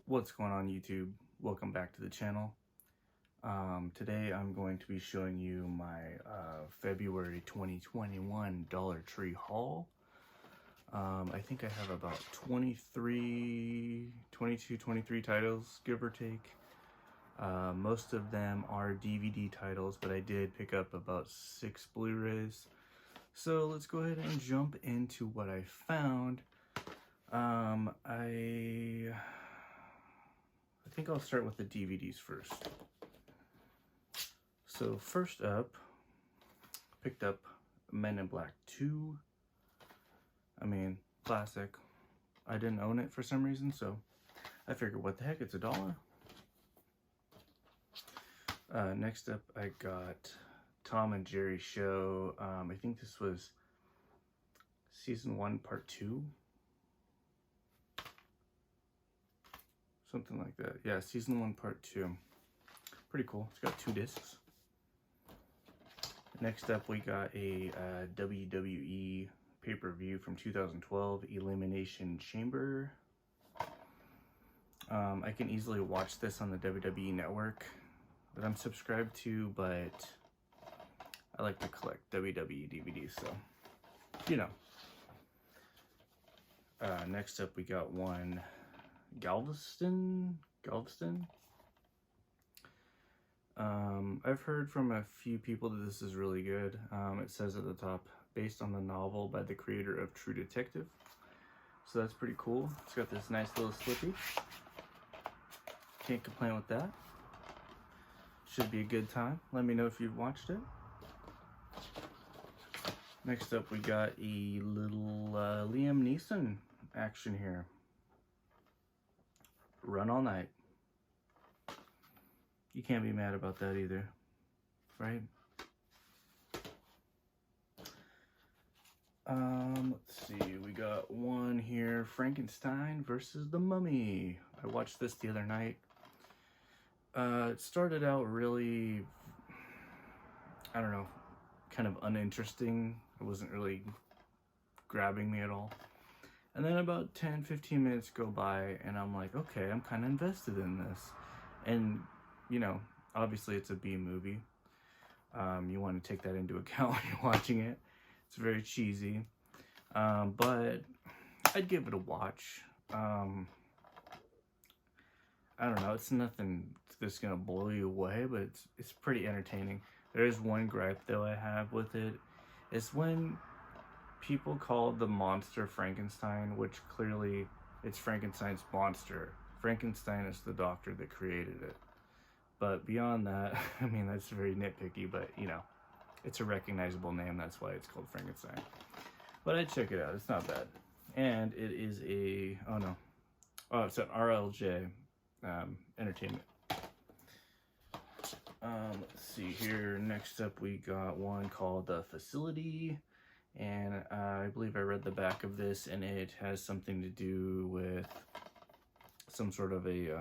What's going on YouTube? Welcome back to the channel. Today I'm going to be showing you my February 2021 Dollar Tree haul. I think I have about 23 titles, give or take. Most of them are DVD titles, but I did pick up about 6 Blu-rays. So let's go ahead and jump into what I found. I think I'll start with the DVDs first. So first up, picked up Men in Black 2. I mean, classic. I didn't own it for some reason, so I figured, what the heck, it's $1. Next up, I got Tom and Jerry Show. I think this was season 1, part 2. Something like that. Yeah, season 1, part 2. Pretty cool. It's got 2 discs. Next up, we got a WWE pay-per-view from 2012, Elimination Chamber. I can easily watch this on the WWE network that I'm subscribed to, but I like to collect WWE DVDs, so, you know. Next up, we got one Galveston. I've heard from a few people that this is really good. It says at the top, based on the novel by the creator of True Detective. So that's pretty cool. It's got this nice little slippy. Can't complain with that. Should be a good time. Let me know if you've watched it. Next up, we got a little Liam Neeson action here. Run All Night. You can't be mad about that either, right? Let's see, we got one here, Frankenstein versus the Mummy. I watched this the other night. It started out really, I don't know, kind of uninteresting. It wasn't really grabbing me at all. And then about 10-15 minutes go by and I'm like, okay, I'm kind of invested in this. And, you know, obviously it's a B movie. You want to take that into account when you're watching it. It's very cheesy. But I'd give it a watch. I don't know, it's nothing that's going to blow you away, but it's pretty entertaining. There is one gripe, though, I have with it. It's when people call the monster Frankenstein, which clearly it's Frankenstein's monster. Frankenstein is the doctor that created it. But beyond that, I mean, that's very nitpicky, but, you know, it's a recognizable name. That's why it's called Frankenstein. But I'd check it out. It's not bad. And it is a, it's an RLJ Entertainment. Let's see here. Next up, we got one called The Facility. And I believe I read the back of this, and it has something to do with some sort of a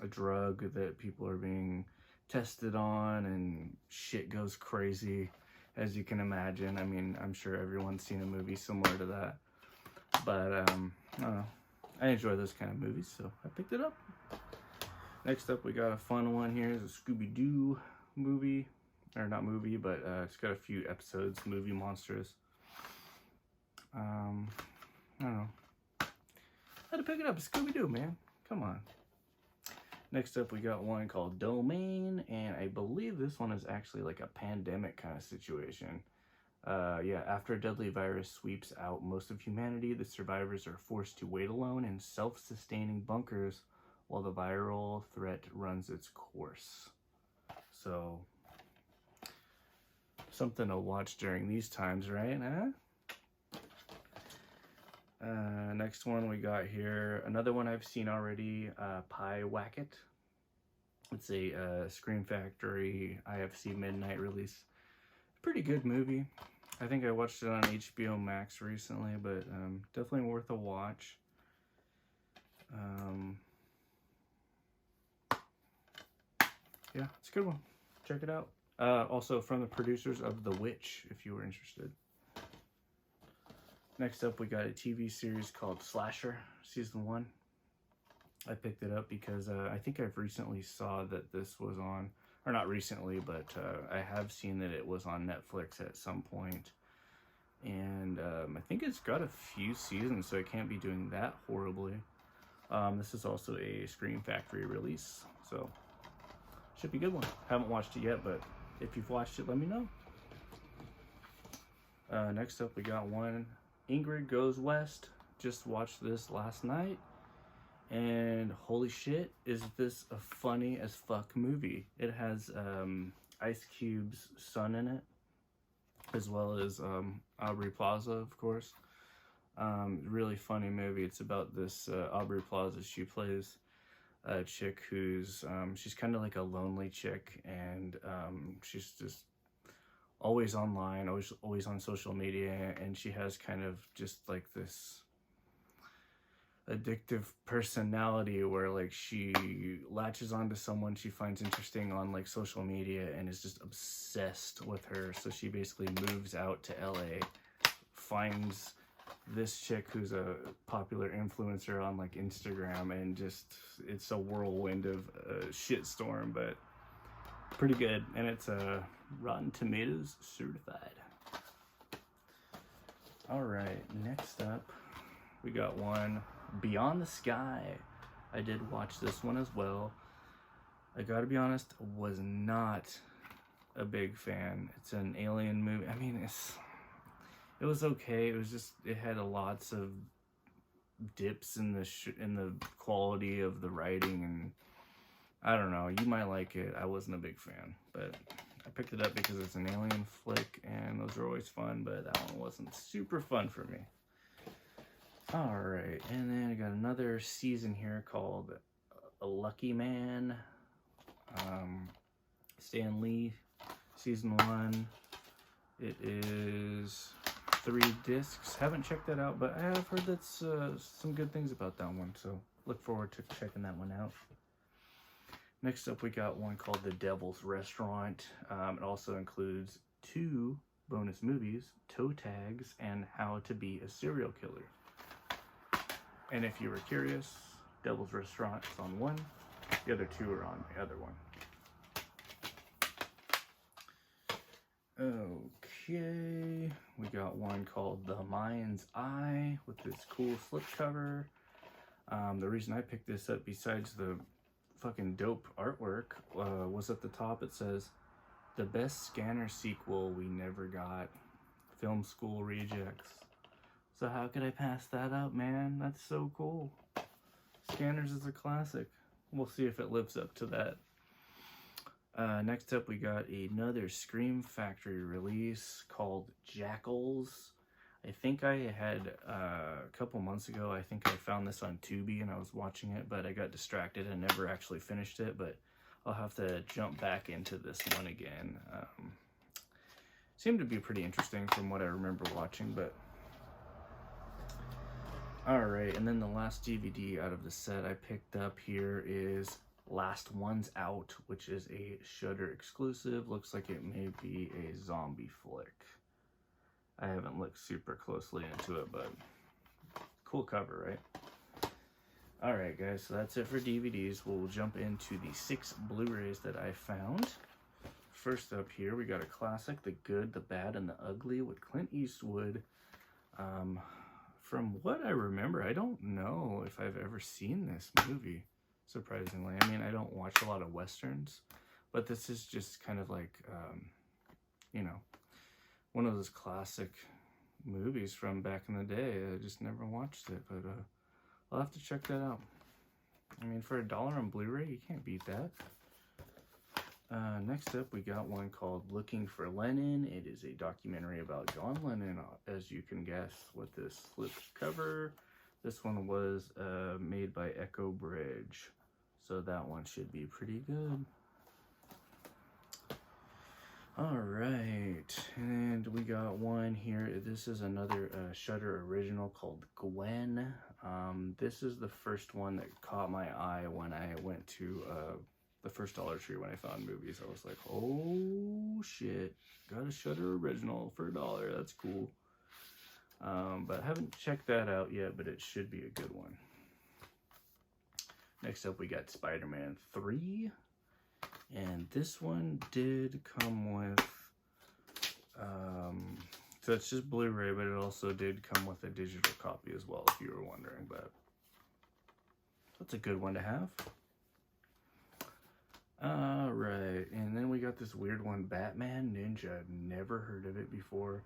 drug that people are being tested on, and shit goes crazy, as you can imagine. I mean, I'm sure everyone's seen a movie similar to that. But, I don't know. I enjoy those kind of movies, so I picked it up. Next up, we got a fun one here. It's a Scooby-Doo movie. Or not movie, but it's got a few episodes, Movie Monsters. I don't know. I had to pick it up. It's Scooby-Doo, man. Come on. Next up, we got one called Domain, and I believe this one is actually like a pandemic kind of situation. Yeah, after a deadly virus sweeps out most of humanity, the survivors are forced to wait alone in self-sustaining bunkers while the viral threat runs its course. So, something to watch during these times, right? Huh? Next one we got here, another one I've seen already, Pie Wacket. It's a Scream Factory IFC Midnight release. Pretty good movie. I think I watched it on HBO Max recently, but definitely worth a watch. Yeah, it's a good one. Check it out. Also from the producers of The Witch, if you were interested. Next up, we got a TV series called Slasher, Season 1. I picked it up because I think I've recently saw that this was on, or not recently, but I have seen that it was on Netflix at some point. And I think it's got a few seasons, so it can't be doing that horribly. This is also a Scream Factory release, so should be a good one. Haven't watched it yet, but if you've watched it, let me know. Next up, we got one, Ingrid Goes West. Just watched this last night, and holy shit, is this a funny as fuck movie. It has Ice Cube's son in it, as well as Aubrey Plaza, of course. Really funny movie. It's about this Aubrey Plaza. She plays a chick who's she's kind of like a lonely chick, and she's just always online, always on social media, and she has kind of just like this addictive personality where like she latches onto someone she finds interesting on like social media and is just obsessed with her. So she basically moves out to LA, finds this chick who's a popular influencer on like Instagram, and just it's a whirlwind of shitstorm, but pretty good. And it's Rotten Tomatoes certified. All right, next up we got one, Beyond the Sky. I did watch this one as well. I gotta be honest, was not a big fan. It's an alien movie. I mean, it was okay. It was just, it had lots of dips in the quality of the writing, and I don't know. You might like it. I wasn't a big fan, but I picked it up because it's an alien flick, and those are always fun. But that one wasn't super fun for me. All right, and then I got another season here called A Lucky Man. Stan Lee, season 1. It is 3 discs. Haven't checked that out, but I have heard that's some good things about that one, so look forward to checking that one out. Next up, we got one called The Devil's Restaurant. It also includes 2 bonus movies, Toe Tags and How to Be a Serial Killer. And if you were curious, Devil's Restaurant is on one, the other 2 are on the other one. Okay, we got one called The Mind's Eye with this cool slipcover. The reason I picked this up, besides the fucking dope artwork, was at the top it says, "The best Scanner sequel we never got. Film school rejects." So how could I pass that up, man? That's so cool. Scanners is a classic. We'll see if it lives up to that. Next up, we got another Scream Factory release called Jackals. I think I had, a couple months ago, I think I found this on Tubi and I was watching it, but I got distracted and never actually finished it, but I'll have to jump back into this one again. Seemed to be pretty interesting from what I remember watching, but alright, and then the last DVD out of the set I picked up here is Last One's Out, which is a Shudder exclusive. Looks like it may be a zombie flick. I haven't looked super closely into it, but cool cover, right? Alright guys, so that's it for DVDs. We'll jump into the 6 Blu-rays that I found. First up here, we got a classic, The Good, the Bad, and the Ugly with Clint Eastwood. From what I remember, I don't know if I've ever seen this movie, surprisingly. I mean, I don't watch a lot of Westerns, but this is just kind of like, you know, one of those classic movies from back in the day. I just never watched it, but I'll have to check that out. I mean, for $1 on Blu-ray, you can't beat that. Next up, we got one called Looking for Lennon. It is a documentary about John Lennon, as you can guess, with this slip cover. This one was made by Echo Bridge, so that one should be pretty good. Alright, and we got one here. This is another Shudder original called Gwen. This is the first one that caught my eye when I went to the first Dollar Tree when I found movies. I was like, oh shit, got a Shudder original for $1. That's cool. But I haven't checked that out yet, but it should be a good one. Next up, we got Spider-Man 3. And this one did come with, so it's just Blu-ray, but it also did come with a digital copy as well, if you were wondering. But that's a good one to have. Alright, and then we got this weird one, Batman Ninja. Never heard of it before,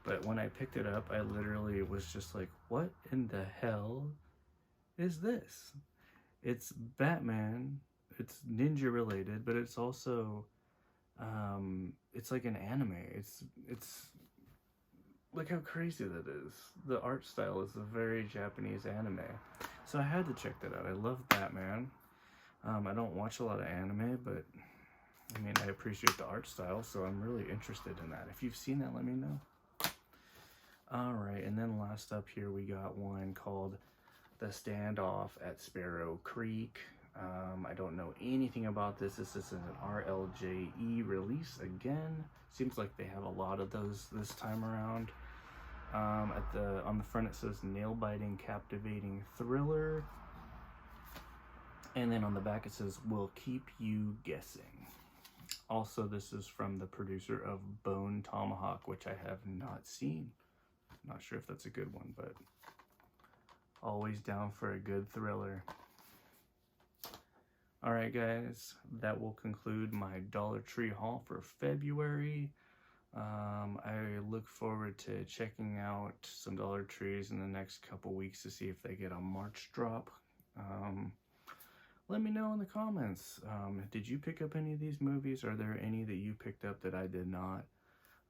but when I picked it up, I literally was just like, what in the hell is this? It's Batman, it's ninja related, but it's also, it's like an anime. It's look how crazy that is. The art style is a very Japanese anime. So I had to check that out. I love Batman. I don't watch a lot of anime, but I mean, I appreciate the art style, so I'm really interested in that. If you've seen that, let me know. Alright, and then last up here, we got one called The Standoff at Sparrow Creek. I don't know anything about this. This is an RLJE release again. Seems like they have a lot of those this time around. On the front it says nail-biting, captivating thriller. And then on the back it says, will keep you guessing. Also, this is from the producer of Bone Tomahawk, which I have not seen. Not sure if that's a good one, but always down for a good thriller. Alright guys, that will conclude my Dollar Tree haul for February. I look forward to checking out some Dollar Trees in the next couple weeks to see if they get a March drop. Let me know in the comments. Did you pick up any of these movies? Are there any that you picked up that I did not?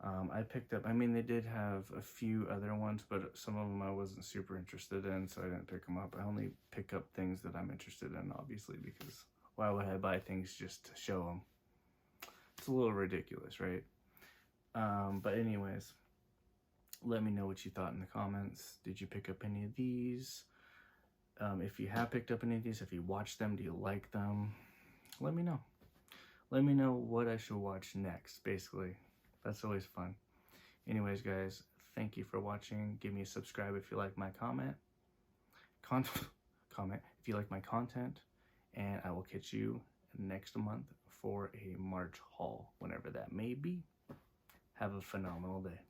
I picked up, I mean, they did have a few other ones, but some of them I wasn't super interested in, so I didn't pick them up. I only pick up things that I'm interested in, obviously, because why would I buy things just to show them? It's a little ridiculous, right? But anyways, let me know what you thought in the comments. Did you pick up any of these? If you have picked up any of these, if you watched them, do you like them? Let me know. Let me know what I should watch next, basically. That's always fun. Anyways, guys, thank you for watching. Give me a subscribe if you like my comment if you like my content, and I will catch you next month for a March haul, whenever that may be. Have a phenomenal day.